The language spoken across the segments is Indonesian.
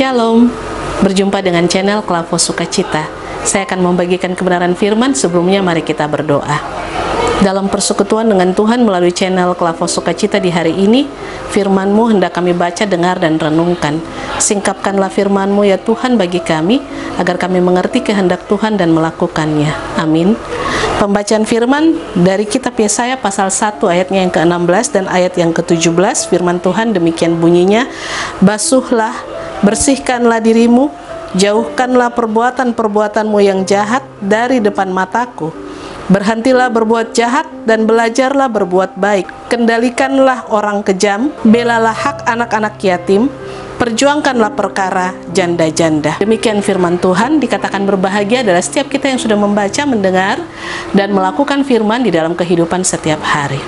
Shalom, berjumpa dengan channel Klavo Sukacita. Saya akan membagikan kebenaran firman. Sebelumnya mari kita berdoa. Dalam persekutuan dengan Tuhan melalui channel Klavo Sukacita di hari ini, firman-Mu hendak kami baca, dengar, dan renungkan. Singkapkanlah firman-Mu ya Tuhan bagi kami, agar kami mengerti kehendak Tuhan dan melakukannya. Amin. Pembacaan firman dari kitab Yesaya pasal 1 ayatnya yang ke-16 dan ayat yang ke-17. Firman Tuhan demikian bunyinya, basuhlah, bersihkanlah dirimu, jauhkanlah perbuatan-perbuatanmu yang jahat dari depan mataku. Berhentilah berbuat jahat dan belajarlah berbuat baik. Kendalikanlah orang kejam, belalah hak anak-anak yatim, perjuangkanlah perkara janda-janda. Demikian firman Tuhan. Dikatakan berbahagia adalah setiap kita yang sudah membaca, mendengar, dan melakukan firman di dalam kehidupan setiap hari.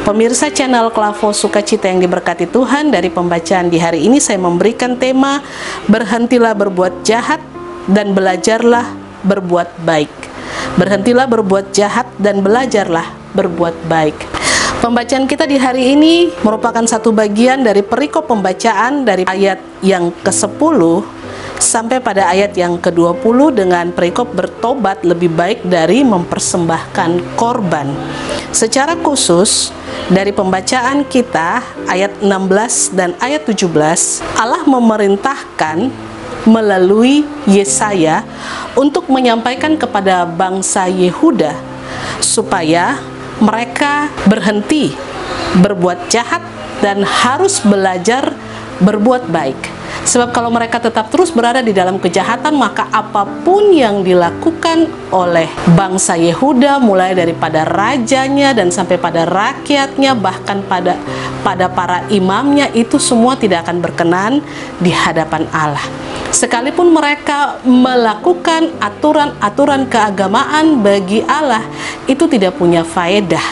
Pemirsa channel Klavo Sukacita yang diberkati Tuhan, dari pembacaan di hari ini saya memberikan tema berhentilah berbuat jahat dan belajarlah berbuat baik. Berhentilah berbuat jahat dan belajarlah berbuat baik. Pembacaan kita di hari ini merupakan satu bagian dari perikop pembacaan dari ayat yang ke-10 sampai pada ayat yang ke-20 dengan perikop bertobat lebih baik dari mempersembahkan korban. Secara khusus dari pembacaan kita ayat 16 dan ayat 17, Allah memerintahkan melalui Yesaya untuk menyampaikan kepada bangsa Yehuda supaya mereka berhenti berbuat jahat dan harus belajar berbuat baik. Sebab kalau mereka tetap terus berada di dalam kejahatan, maka apapun yang dilakukan oleh bangsa Yehuda, mulai daripada rajanya dan sampai pada rakyatnya, bahkan pada para imamnya, itu semua tidak akan berkenan di hadapan Allah. Sekalipun mereka melakukan aturan-aturan keagamaan bagi Allah, itu tidak punya faedah.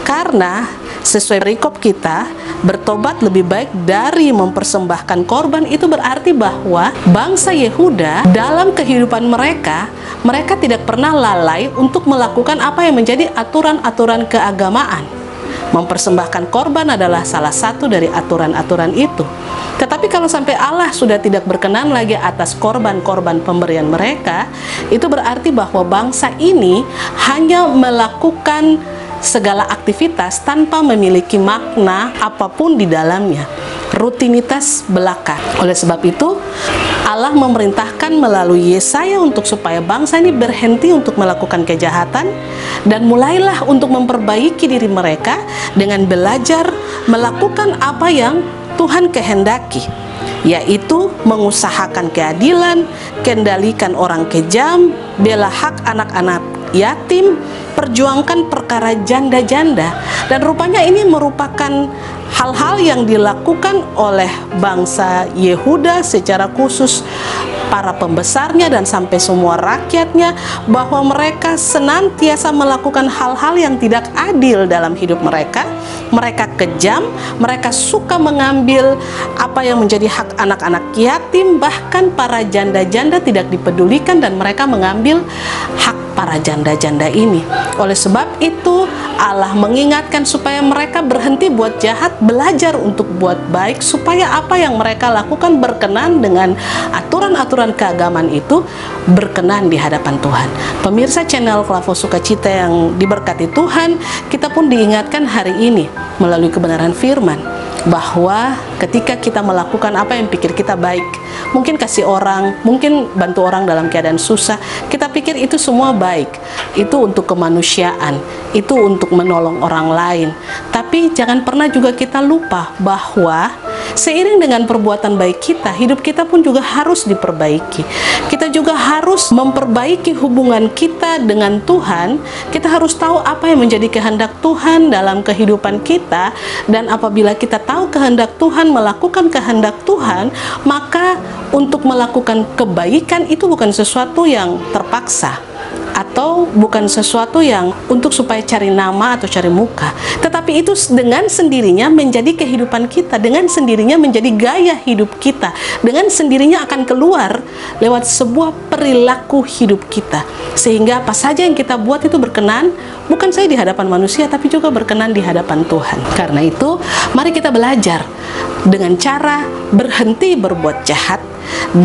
Karena sesuai perikop kita, bertobat lebih baik dari mempersembahkan korban, itu berarti bahwa bangsa Yehuda dalam kehidupan mereka tidak pernah lalai untuk melakukan apa yang menjadi aturan-aturan keagamaan. Mempersembahkan korban adalah salah satu dari aturan-aturan itu. Tetapi kalau sampai Allah sudah tidak berkenan lagi atas korban-korban pemberian mereka, itu berarti bahwa bangsa ini hanya melakukan segala aktivitas tanpa memiliki makna apapun di dalamnya, rutinitas belaka. Oleh sebab itu, Allah memerintahkan melalui Yesaya untuk supaya bangsa ini berhenti untuk melakukan kejahatan dan mulailah untuk memperbaiki diri mereka dengan belajar melakukan apa yang Tuhan kehendaki, yaitu mengusahakan keadilan, kendalikan orang kejam, bela hak anak-anak yatim, perjuangkan perkara janda-janda. Dan rupanya ini merupakan hal-hal yang dilakukan oleh bangsa Yehuda secara khusus, para pembesarnya dan sampai semua rakyatnya, bahwa mereka senantiasa melakukan hal-hal yang tidak adil dalam hidup mereka. Mereka kejam, mereka suka mengambil apa yang menjadi hak anak-anak yatim, bahkan para janda-janda tidak dipedulikan dan mereka mengambil hak para janda-janda ini. Oleh sebab itu, Allah mengingatkan supaya mereka berhenti buat jahat, belajar untuk buat baik, supaya apa yang mereka lakukan berkenan dengan aturan-aturan keagamaan itu, berkenan di hadapan Tuhan. Pemirsa channel Klavo Sukacita yang diberkati Tuhan, kita pun diingatkan hari ini melalui kebenaran firman bahwa ketika kita melakukan apa yang pikir kita baik, mungkin kasih orang, mungkin bantu orang dalam keadaan susah, kita pikir itu semua baik, itu untuk kemanusiaan, itu untuk menolong orang lain. Tapi jangan pernah juga kita lupa bahwa seiring dengan perbuatan baik kita, hidup kita pun juga harus diperbaiki. Kita juga harus memperbaiki hubungan kita dengan Tuhan. Kita harus tahu apa yang menjadi kehendak Tuhan dalam kehidupan kita, dan apabila kita tahu kehendak Tuhan, melakukan kehendak Tuhan, maka untuk melakukan kebaikan itu bukan sesuatu yang terpaksa, atau bukan sesuatu yang untuk supaya cari nama atau cari muka, tetapi itu dengan sendirinya menjadi kehidupan kita, dengan sendirinya menjadi gaya hidup kita, dengan sendirinya akan keluar lewat sebuah perilaku hidup kita, sehingga apa saja yang kita buat itu berkenan, bukan saja di hadapan manusia, tapi juga berkenan di hadapan Tuhan. Karena itu, mari kita belajar dengan cara berhenti berbuat jahat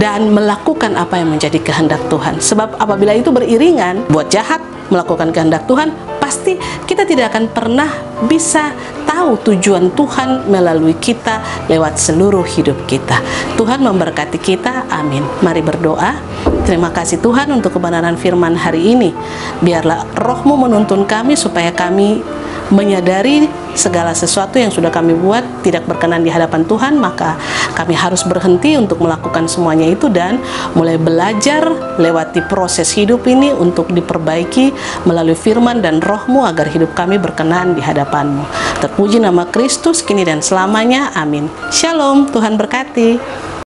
dan melakukan apa yang menjadi kehendak Tuhan. Sebab apabila itu beriringan, buat jahat, melakukan kehendak Tuhan, pasti kita tidak akan pernah bisa tahu tujuan Tuhan melalui kita lewat seluruh hidup kita. Tuhan memberkati kita, amin. Mari berdoa. Terima kasih Tuhan untuk kebenaran firman hari ini. Biarlah Roh-Mu menuntun kami supaya kami menyadari segala sesuatu yang sudah kami buat tidak berkenan di hadapan Tuhan, maka kami harus berhenti untuk melakukan semuanya itu dan mulai belajar lewati proses hidup ini untuk diperbaiki melalui firman dan Roh-Mu agar hidup kami berkenan di hadapan-Mu. Terpuji nama Kristus kini dan selamanya, amin. Shalom, Tuhan berkati.